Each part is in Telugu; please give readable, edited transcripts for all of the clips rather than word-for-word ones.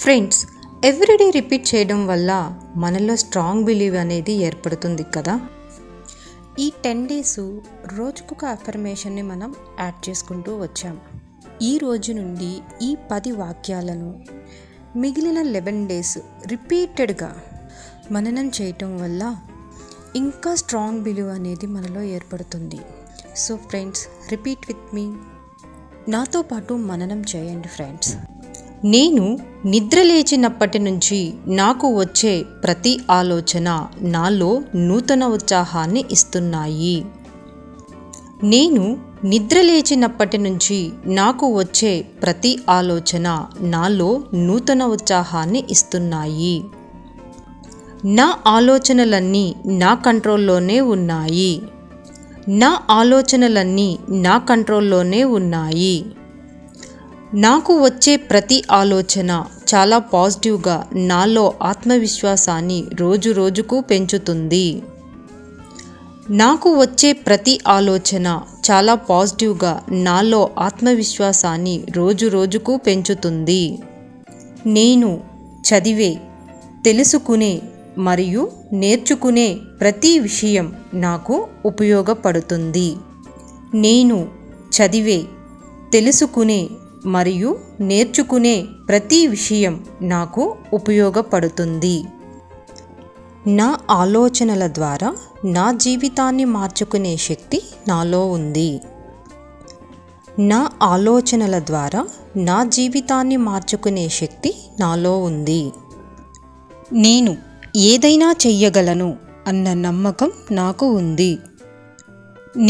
ఫ్రెండ్స్, ఎవ్రీడే రిపీట్ చేయడం వల్ల మనలో స్ట్రాంగ్ బిలీవ్ అనేది ఏర్పడుతుంది కదా. ఈ 10 డేస్ రోజుకొక అఫర్మేషన్ని మనం యాడ్ చేసుకుంటూ వచ్చాం. ఈ రోజు నుండి ఈ 10 వాక్యాలను మిగిలిన 11 డేస్ రిపీటెడ్గా మననం చేయటం వల్ల ఇంకా స్ట్రాంగ్ బిలీవ్ అనేది మనలో ఏర్పడుతుంది. So friends, repeat with me. నాతో పాటు మననం చేయండి ఫ్రెండ్స్. నేను నిద్ర లేచినప్పటి నుంచి నాకు వచ్చే ప్రతి ఆలోచన నాలో నూతన ఉత్సాహాన్ని ఇస్తున్నాయి. నేను నిద్ర లేచినప్పటి నుంచి నాకు వచ్చే ప్రతి ఆలోచన నాలో నూతన ఉత్సాహాన్ని ఇస్తున్నాయి. నా ఆలోచనలన్నీ నా కంట్రోల్లోనే ఉన్నాయి. నా ఆలోచనలన్నీ నా కంట్రోల్లోనే ఉన్నాయి. నాకు వచ్చే ప్రతి ఆలోచన చాలా పాజిటివ్గా నాలో ఆత్మవిశ్వాసాన్ని రోజు రోజుకు పెంచుతుంది. నాకు వచ్చే ప్రతి ఆలోచన చాలా పాజిటివ్గా నాలో ఆత్మవిశ్వాసాన్ని రోజు రోజుకు పెంచుతుంది. నేను చదివే, తెలుసుకునే మరియు నేర్చుకునే ప్రతి విషయం నాకు ఉపయోగపడుతుంది. నేను చదివే, తెలుసుకునే మరియు నేర్చుకునే ప్రతి విషయం నాకు ఉపయోగపడుతుంది. నా ఆలోచనల ద్వారా నా జీవితాన్ని మార్చుకునే శక్తి నాలో ఉంది. నా ఆలోచనల ద్వారా నా జీవితాన్ని మార్చుకునే శక్తి నాలో ఉంది. నేను ఏదైనా చెయ్యగలను అన్న నమ్మకం నాకు ఉంది.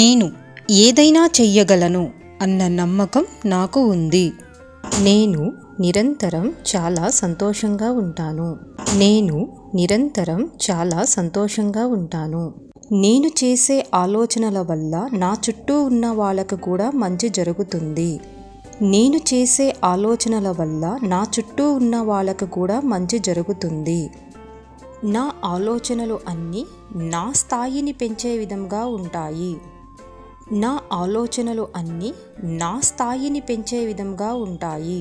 నేను ఏదైనా చెయ్యగలను అన్న నమ్మకం నాకు ఉంది. నేను నిరంతరం చాలా సంతోషంగా ఉంటాను. నేను నిరంతరం చాలా సంతోషంగా ఉంటాను. నేను చేసే ఆలోచనల వల్ల నా చుట్టూ ఉన్న వాళ్ళకు కూడా మంచి జరుగుతుంది. నేను చేసే ఆలోచనల వల్ల నా చుట్టూ ఉన్న వాళ్ళకు కూడా మంచి జరుగుతుంది. నా ఆలోచనలు అన్నీ నా స్థాయిని పెంచే విధంగా ఉంటాయి. నా ఆలోచనలు అన్నీ నా స్థాయిని పెంచే విధంగా ఉంటాయి.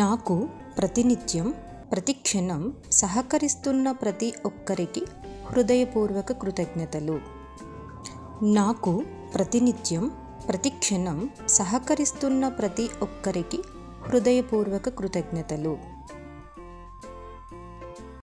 నాకు ప్రతినిత్యం, ప్రతి క్షణం సహకరిస్తున్న ప్రతి ఒక్కరికి హృదయపూర్వక కృతజ్ఞతలు. నాకు ప్రతినిత్యం, ప్రతి క్షణం సహకరిస్తున్న ప్రతి ఒక్కరికి హృదయపూర్వక కృతజ్ఞతలు.